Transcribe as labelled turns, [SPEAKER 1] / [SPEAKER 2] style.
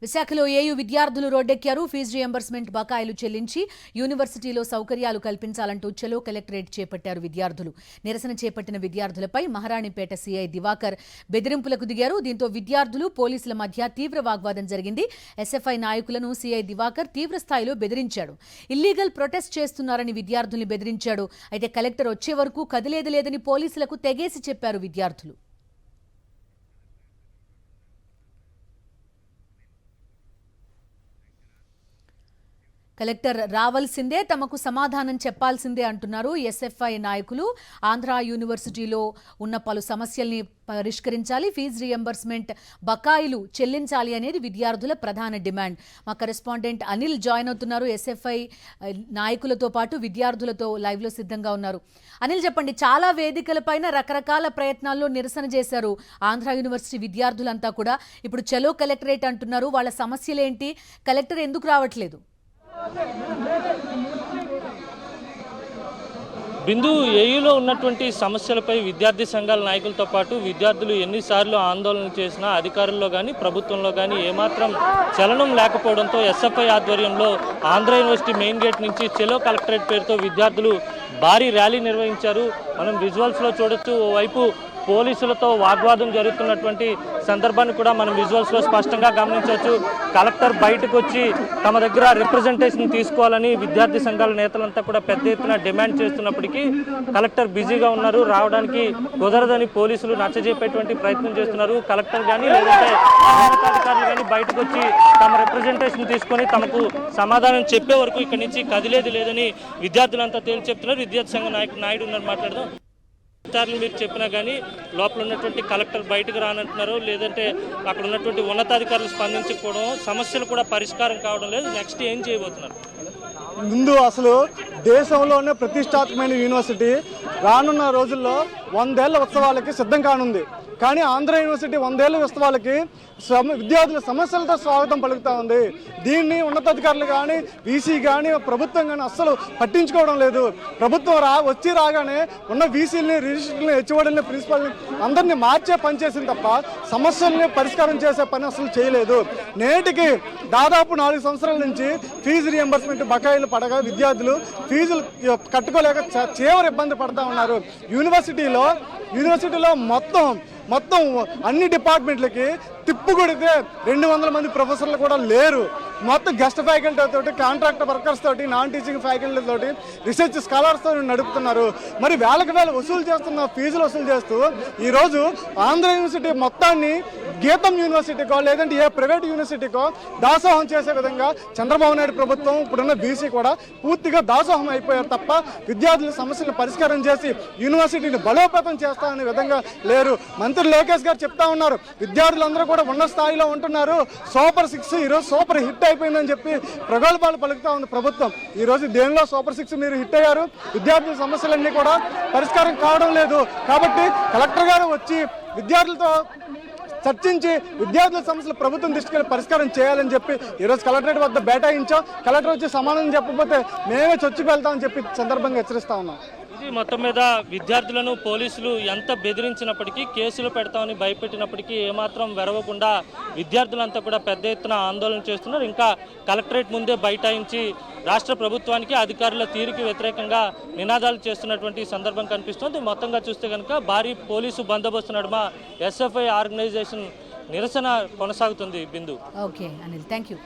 [SPEAKER 1] విశాఖలో ఏయూ విద్యార్థులు రోడ్డెక్కారు. Fee reimbursement బకాయిలు చెల్లించి యూనివర్సిటీలో సౌకర్యాలు కల్పించాలంటూ చలో కలెక్టరేట్ చేపట్టారు విద్యార్థులు. నిరసన చేపట్టిన విద్యార్థులపై మహారాణిపేట సీఐ దివాకర్ బెదిరింపులకు దిగారు. దీంతో విద్యార్థులు పోలీసుల మధ్య తీవ్ర వాగ్వాదం జరిగింది. ఎస్ఎఫ్ఐ నాయకులను సీఐ దివాకర్ తీవ్రస్థాయిలో బెదిరించాడు. ఇల్లీగల్ ప్రొటెస్ట్ చేస్తున్నారని విద్యార్థుల్ని బెదిరించాడు. అయితే కలెక్టర్ వచ్చే వరకు కదిలేది లేదని పోలీసులకు తెగేసి చెప్పారు విద్యార్థులు. కలెక్టర్ రావాల్సిందే, తమకు సమాధానం చెప్పాల్సిందే అంటున్నారు ఎస్ఎఫ్ఐ నాయకులు. ఆంధ్ర యూనివర్సిటీలో ఉన్న పలు సమస్యల్ని పరిష్కరించాలి, ఫీజు రియంబర్స్మెంట్ బకాయిలు చెల్లించాలి అనేది విద్యార్థుల ప్రధాన డిమాండ్. మా కరెస్పాండెంట్ అనిల్ జాయిన్ అవుతున్నారు. ఎస్ఎఫ్ఐ నాయకులతో పాటు విద్యార్థులతో లైవ్లో సిద్ధంగా ఉన్నారు. అనిల్ చెప్పండి, చాలా వేదికలపైన రకరకాల ప్రయత్నాల్లో నిరసన చేశారు ఆంధ్ర యూనివర్సిటీ విద్యార్థులంతా కూడా. ఇప్పుడు చలో కలెక్టరేట్ అంటున్నారు. వాళ్ళ సమస్యలేంటి? కలెక్టర్ ఎందుకు రావట్లేదు?
[SPEAKER 2] బిందు, ఏయూలో ఉన్నటువంటి సమస్యలపై విద్యార్థి సంఘాల నాయకులతో పాటు విద్యార్థులు ఎన్నిసార్లు ఆందోళన చేసినా అధికారుల్లో కానీ ప్రభుత్వంలో కానీ ఏమాత్రం చలనం లేకపోవడంతో ఎస్ఎఫ్ఐ ఆధ్వర్యంలో ఆంధ్ర యూనివర్సిటీ మెయిన్ గేట్ నుంచి చెలో కలెక్టరేట్ పేరుతో విద్యార్థులు భారీ ర్యాలీ నిర్వహించారు. మనం విజువల్స్లో చూడొచ్చు. ఓవైపు పోలీసులతో వాగ్వాదం జరుగుతున్నటువంటి సందర్భాన్ని కూడా మనం విజువల్స్లో స్పష్టంగా గమనించవచ్చు. కలెక్టర్ బయటకు వచ్చి తమ దగ్గర రిప్రజెంటేషన్ తీసుకోవాలని విద్యార్థి సంఘాల నేతలంతా కూడా పెద్ద ఎత్తున డిమాండ్ చేస్తున్నప్పటికీ కలెక్టర్ బిజీగా ఉన్నారు. రావడానికి కుదరదని పోలీసులు నచ్చజెప్పేటువంటి ప్రయత్నం చేస్తున్నారు. కలెక్టర్ కానీ లేదంటే ఉన్నతాధికారులు కానీ బయటకు వచ్చి తమ రిప్రజెంటేషన్ తీసుకొని తమకు సమాధానం చెప్పే వరకు ఇక్కడి నుంచి కదిలేది లేదని విద్యార్థులంతా తేల్చి చెప్తున్నారు. విద్యార్థి సంఘ నాయుడు ఉన్నారు, మాట్లాడదాం. మీరు చెప్పినా కానీ లోపల ఉన్నటువంటి కలెక్టర్ బయటకు రానంటున్నారు, లేదంటే అక్కడ ఉన్నటువంటి ఉన్నతాధికారులు స్పందించకపోవడం, సమస్యలు కూడా పరిష్కారం కావడం లేదు. నెక్స్ట్ ఏం చేయబోతున్నారు?
[SPEAKER 3] ముందు అసలు దేశంలోనే ప్రతిష్టాత్మకమైన యూనివర్సిటీ రానున్న రోజుల్లో 100 ఏళ్ల ఉత్సవాలకి సిద్ధం కానుంది. కానీ ఆంధ్ర యూనివర్సిటీ 100 ఏళ్ల ఉత్సవాలకి విద్యార్థుల సమస్యలతో స్వాగతం పలుకుతూ ఉంది. దీన్ని ఉన్నతాధికారులు కానీ వీసీ కానీ ప్రభుత్వం కానీ అస్సలు పట్టించుకోవడం లేదు. ప్రభుత్వం వచ్చి రాగానే ఉన్న వీసీలని, రిజిస్టర్ని, హెచ్ఓడిని, ప్రిన్సిపల్ని అందరినీ మార్చే పని చేసింది తప్ప సమస్యల్ని పరిష్కారం చేసే పని అసలు చేయలేదు. నేటికి దాదాపు 4 సంవత్సరాల నుంచి ఫీజు రియంబర్స్మెంట్ బకాయిలు పడగా విద్యార్థులు ఫీజులు కట్టుకోలేక తీవ్ర ఇబ్బంది పడుతూ ఉన్నారు. యూనివర్సిటీలో మొత్తం అన్ని డిపార్ట్మెంట్లకి తిప్పు కొడితే 200 మంది ప్రొఫెసర్లు కూడా లేరు. మొత్తం గెస్ట్ ఫ్యాకల్టీ తోటి, కాంట్రాక్ట్ వర్కర్స్ తోటి, నాన్ టీచింగ్ ఫ్యాకల్టీ తోటి, రీసెర్చ్ స్కాలర్స్తో నడుపుతున్నారు. మరి వేలకు వసూలు చేస్తున్న ఫీజులు వసూలు చేస్తూ ఈరోజు ఆంధ్ర యూనివర్సిటీ మొత్తాన్ని గీతం యూనివర్సిటీకో లేదంటే ఏ ప్రైవేట్ యూనివర్సిటీకో దాసోహం చేసే విధంగా చంద్రబాబు నాయుడు ప్రభుత్వం, ఇప్పుడున్న బీసీ కూడా పూర్తిగా దాసోహం అయిపోయారు తప్ప విద్యార్థుల సమస్యలను పరిష్కారం చేసి యూనివర్సిటీని బలోపేతం చేస్తామనే విధంగా లేరు. మంత్రి లోకేష్ గారు చెప్తా ఉన్నారు, విద్యార్థులందరూ కూడా ఉన్న స్థాయిలో ఉంటున్నారు, సూపర్ 6 ఈరోజు సూపర్ హిట్ అయిపోయిందని చెప్పి ప్రగల్భాలు పలుకుతా ఉంది ప్రభుత్వం. ఈరోజు దేనిలో సూపర్ 6 మీరు హిట్ అయ్యారు? విద్యార్థుల సమస్యలన్నీ కూడా పరిష్కారం కావడం లేదు. కాబట్టి కలెక్టర్ గారు వచ్చి విద్యార్థులతో చర్చించి విద్యార్థుల సమస్యలు ప్రభుత్వం దృష్టికి పరిష్కారం చేయాలని చెప్పి ఈరోజు కలెక్టరేట్ వద్ద బైఠాయించాం. కలెక్టర్ వచ్చి సమాధానం చెప్పకపోతే మేమే చొచ్చుకు వెళ్తామని చెప్పి సందర్భంగా హెచ్చరిస్తా ఉన్నాం.
[SPEAKER 2] ఇది మొత్తం మీద విద్యార్థులను పోలీసులు ఎంత బెదిరించినప్పటికీ, కేసులు పెడతామని భయపెట్టినప్పటికీ ఏమాత్రం వెరవకుండా విద్యార్థులంతా కూడా పెద్ద ఎత్తున ఆందోళన చేస్తున్నారు. ఇంకా కలెక్టరేట్ ముందే బైఠాయించి రాష్ట్ర ప్రభుత్వానికి, అధికారుల తీరుకి వ్యతిరేకంగా నినాదాలు చేస్తున్నటువంటి సందర్భం కనిపిస్తుంది. మొత్తంగా చూస్తే కనుక భారీ పోలీసు బందోబస్తు నడుమ ఎస్ఎఫ్ఐ ఆర్గనైజేషన్ నిరసన కొనసాగుతుంది. Bindu.
[SPEAKER 1] Okay Anil, thank you.